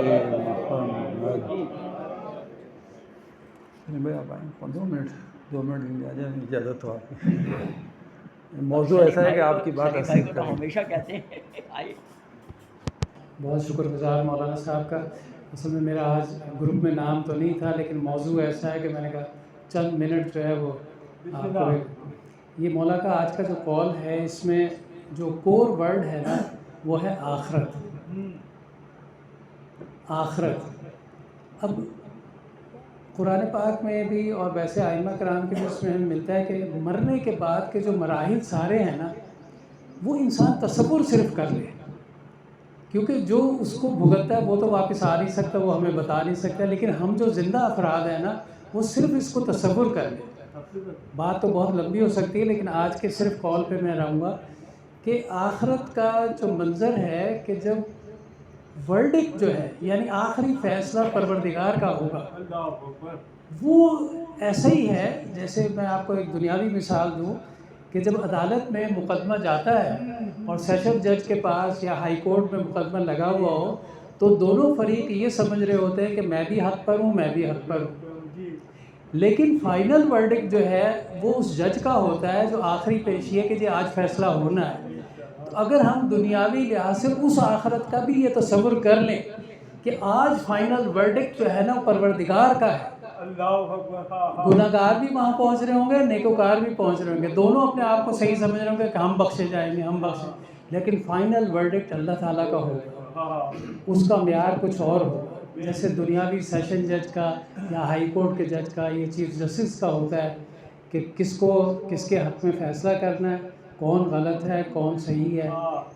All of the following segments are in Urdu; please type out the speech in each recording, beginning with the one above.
محمد. بھائی آپ آئیں 2 منٹ لیں گے آ جائیں اجازت ہو آپ کی. موضوع ایسا ہے کہ آپ کی بات ہمیشہ کہتے ہیں آئے. بہت شکر گزار مولانا صاحب کا. اصل میں میرا آج گروپ میں نام تو نہیں تھا، لیکن موضوع ایسا ہے کہ میں نے کہا چند منٹ جو ہے وہ آپ کو. یہ مولا کا آج کا جو کال ہے، اس میں جو کور ورڈ ہے نا وہ ہے آخرت. آخرت. اب قرآن پاک میں بھی اور ویسے ائمہ کرام کے بھی اس میں ہمیں ملتا ہے کہ مرنے کے بعد کے جو مراحل سارے ہیں نا، وہ انسان تصور صرف کر لے، کیونکہ جو اس کو بھگتتا ہے وہ تو واپس آ نہیں سکتا، وہ ہمیں بتا نہیں سکتا. لیکن ہم جو زندہ افراد ہیں نا، وہ صرف اس کو تصور کر لیں. بات تو بہت لمبی ہو سکتی ہے، لیکن آج کے صرف کال پہ میں رہوں گا کہ آخرت کا جو منظر ہے کہ جب ورڈکٹ جو ہے، یعنی آخری فیصلہ پروردگار کا ہوگا، وہ ایسا ہی ہے جیسے میں آپ کو ایک دنیاوی مثال دوں کہ جب عدالت میں مقدمہ جاتا ہے اور سیشن جج کے پاس یا ہائی کورٹ میں مقدمہ لگا ہوا ہو، تو دونوں فریق یہ سمجھ رہے ہوتے ہیں کہ میں بھی حق پر ہوں، میں بھی حق پر ہوں. لیکن فائنل ورڈکٹ جو ہے وہ اس جج کا ہوتا ہے جو آخری پیشی ہے کہ جی آج فیصلہ ہونا ہے. تو اگر ہم دنیاوی لحاظ سے اس آخرت کا بھی یہ تصور کر لیں کہ آج فائنل ورڈکٹ جو ہے نا پروردگار کا ہے. گناہگار بھی وہاں پہنچ رہے ہوں گے، نیکوکار بھی پہنچ رہے ہوں گے، دونوں اپنے آپ کو صحیح سمجھ رہے ہوں گے کہ ہم بخشے جائیں گے، ہم بخشے. لیکن فائنل ورڈکٹ اللہ تعالیٰ کا ہوگا، اس کا معیار کچھ اور ہوگا. جیسے دنیاوی سیشن جج کا یا ہائی کورٹ کے جج کا، یہ چیف جسٹس کا ہوتا ہے کہ کس کو کس کے حق میں فیصلہ کرنا ہے، کون غلط ہے کون صحیح ہے.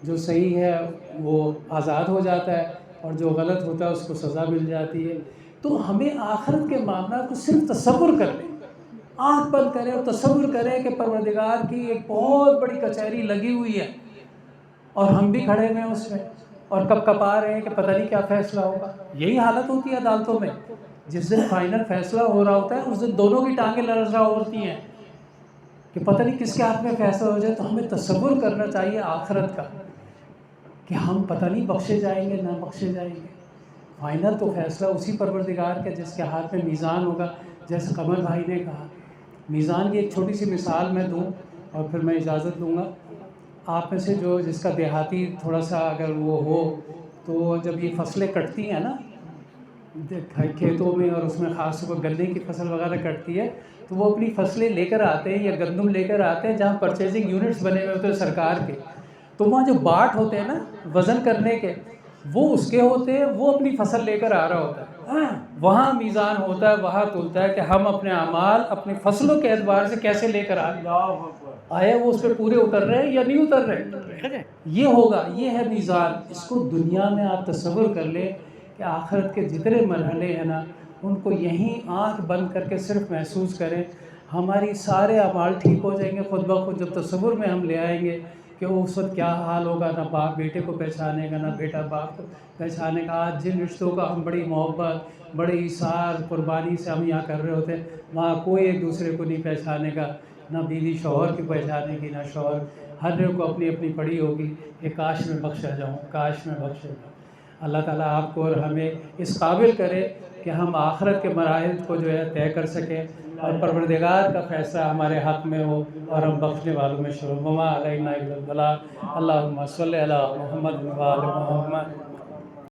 جو صحیح ہے وہ آزاد ہو جاتا ہے اور جو غلط ہوتا ہے اس کو سزا مل جاتی ہے. تو ہمیں آخرت کے معاملات کو صرف تصور کر لیں، آنکھ بند کریں اور تصور کریں کہ پروردگار کی ایک بہت بڑی کچہری لگی ہوئی ہے اور ہم بھی کھڑے ہوئے ہیں اس میں اور کب کپا رہے ہیں کہ پتہ نہیں کیا فیصلہ ہوگا. یہی حالت ہوتی ہے عدالتوں میں. جس دن فائنل فیصلہ ہو رہا ہوتا ہے اس دن دونوں کی ٹانگیں لرز رہا ہوتی ہیں کہ پتہ نہیں کس کے ہاتھ میں فیصلہ ہو جائے. تو ہمیں تصور کرنا چاہیے آخرت کا کہ ہم پتہ نہیں بخشے جائیں گے نہ بخشے جائیں گے. فائنل تو فیصلہ اسی پروردگار کا جس کے ہاتھ میں میزان ہوگا. جیسے قمر بھائی نے کہا میزان کی ایک چھوٹی سی مثال میں دوں اور پھر میں اجازت لوں گا. آپ میں سے جو جس کا دیہاتی تھوڑا سا اگر وہ ہو تو جب یہ فصلیں کٹتی ہیں نا کھیتوں میں، اور اس میں خاص طور پر گنے کی فصل وغیرہ کٹتی ہے، تو وہ اپنی فصلیں لے کر آتے ہیں یا گندم لے کر آتے ہیں جہاں پرچیزنگ یونٹس بنے ہوئے ہوتے ہیں سرکار کے. تو وہاں جو باٹ ہوتے ہیں نا وزن کرنے کے، وہ اس کے ہوتے ہیں، وہ اپنی فصل لے کر آ رہا ہوتا ہے. وہاں میزان ہوتا ہے، وہاں تولتا ہے کہ ہم اپنے اعمال اپنی فصلوں کے اعتبار سے کیسے لے کر آئے وہ اس پہ پورے اتر رہے ہیں یا نہیں اتر رہے. یہ ہوگا، یہ ہے میزان. اس کو دنیا میں آپ تصور کر لیں کہ آخرت کے جتنے مرحلے ہیں نا ان کو یہیں آنکھ بند کر کے صرف محسوس کریں. ہماری سارے اعمال ٹھیک ہو جائیں گے خود بخود جب تصور میں ہم لے آئیں گے کہ اس وقت کیا حال ہوگا. نہ باپ بیٹے کو پہچانے گا، نہ بیٹا باپ کو پہچانے گا. آج جن رشتوں کا ہم بڑی محبت، بڑے ایثار قربانی سے ہم یہاں کر رہے ہوتے ہیں، وہاں کوئی ایک دوسرے کو نہیں پہچانے گا. نہ بیوی شوہر کی پہچانے گی، نہ شوہر. ہر ایک کو اپنی اپنی پڑی ہوگی کہ کاش میں بخشا جاؤں، کاش میں بخشا جاؤں. اللہ تعالیٰ آپ کو اور ہمیں اس قابل کرے کہ ہم آخرت کے مراحل کو جو ہے طے کر سکیں اور پروردگار کا فیصلہ ہمارے حق میں ہو اور ہم بخشنے والوں میں شروع. وما علینا الا البلاغ. اللہم صلی علی محمد و آل محمد.